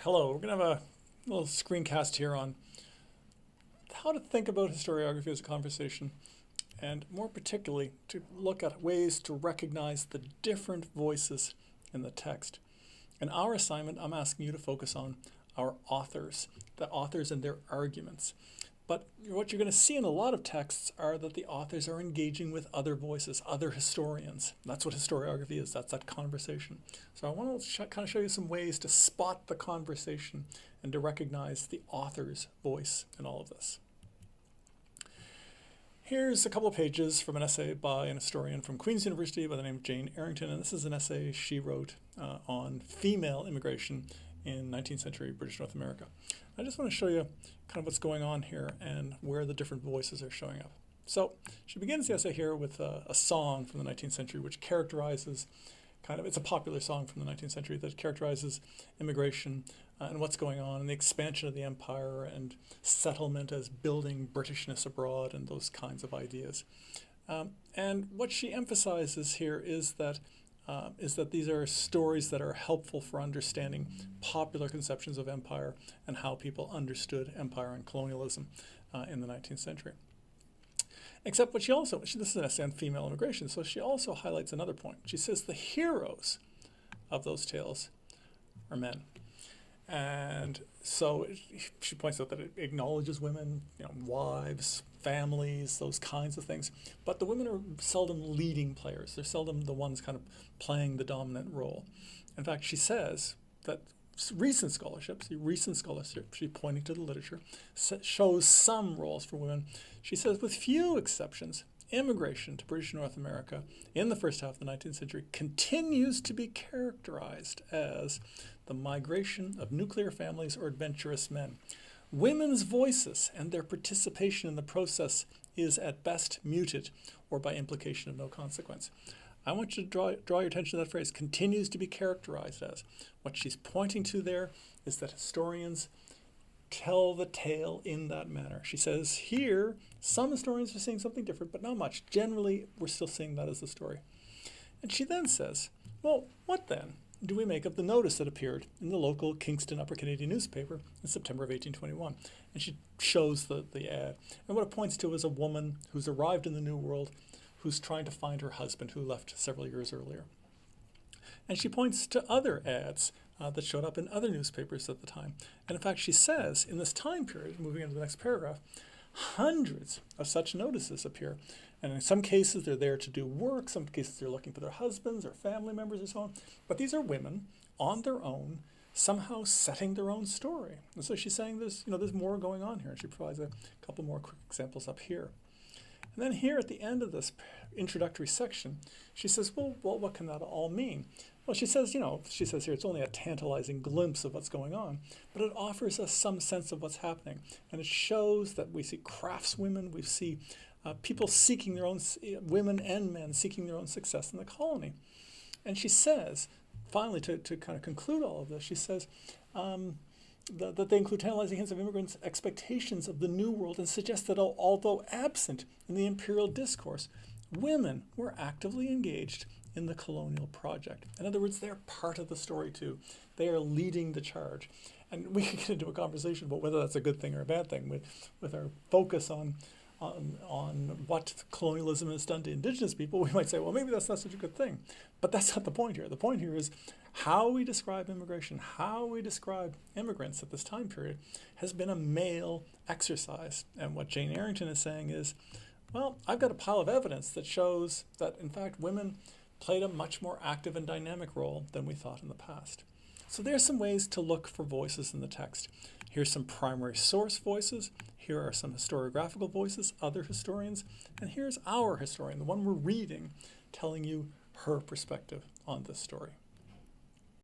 Hello, we're going to have a little screencast here on how to think about historiography as a conversation, and more particularly to look at ways to recognize the different voices in the text. In our assignment, I'm asking you to focus on our authors, the authors and their arguments. But what you're going to see in a lot of texts are that the authors are engaging with other voices, other historians. That's what historiography is, that's that conversation. So I want to kind of show you some ways to spot the conversation and to recognize the author's voice in all of this. Here's a couple of pages from an essay by an historian from Queen's University by the name of Jane Arrington, and this is an essay she wrote on female immigration in 19th century British North America. I just want to show you kind of what's going on here and where the different voices are showing up. So she begins the essay here with a song from the 19th century which characterizes it's a popular song from the 19th century that characterizes immigration and what's going on and the expansion of the empire and settlement as building Britishness abroad and those kinds of ideas. And what she emphasizes here is that these are stories that are helpful for understanding popular conceptions of empire and how people understood empire and colonialism in the 19th century. Except what this is an essay on female immigration, so she also highlights another point. She says the heroes of those tales are men. And so she points out that it acknowledges women, wives, families, those kinds of things. But the women are seldom leading players. They're seldom the ones kind of playing the dominant role. In fact, she says that recent scholarship, she's pointing to the literature, shows some roles for women. She says, with few exceptions, immigration to British North America in the first half of the 19th century continues to be characterized as the migration of nuclear families or adventurous men. Women's voices and their participation in the process is at best muted or by implication of no consequence. I want you to draw your attention to that phrase, continues to be characterized as. What she's pointing to there is that historians tell the tale in that manner. She says here, some historians are seeing something different, but not much. Generally, we're still seeing that as the story. And she then says, well, what then do we make of the notice that appeared in the local Kingston Upper Canadian newspaper in September of 1821? And she shows the ad. And what it points to is a woman who's arrived in the New World who's trying to find her husband who left several years earlier. And she points to other ads that showed up in other newspapers at the time. And in fact, she says in this time period, moving into the next paragraph, hundreds of such notices appear. And in some cases, they're there to do work. Some cases, they're looking for their husbands or family members or so on. But these are women on their own, somehow setting their own story. And so she's saying there's more going on here. And she provides a couple more quick examples up here. And then here at the end of this introductory section, she says, well, what can that all mean? Well, she says here it's only a tantalizing glimpse of what's going on, but it offers us some sense of what's happening. And it shows that we see craftswomen, we see people seeking their own, women and men seeking their own success in the colony. And she says, finally, to kind of conclude all of this, she says, that they include tantalizing hints of immigrants' expectations of the New World and suggest that although absent in the imperial discourse, women were actively engaged in the colonial project. In other words, they're part of the story too. They are leading the charge. And we can get into a conversation about whether that's a good thing or a bad thing with our focus on what colonialism has done to indigenous people. We might say, well, maybe that's not such a good thing. But that's not the point here. The point here is how we describe immigration, how we describe immigrants at this time period has been a male exercise. And what Jane Arrington is saying is, well, I've got a pile of evidence that shows that, in fact, women played a much more active and dynamic role than we thought in the past. So there's some ways to look for voices in the text. Here's some primary source voices. Here are some historiographical voices, other historians. And here's our historian, the one we're reading, telling you her perspective on this story.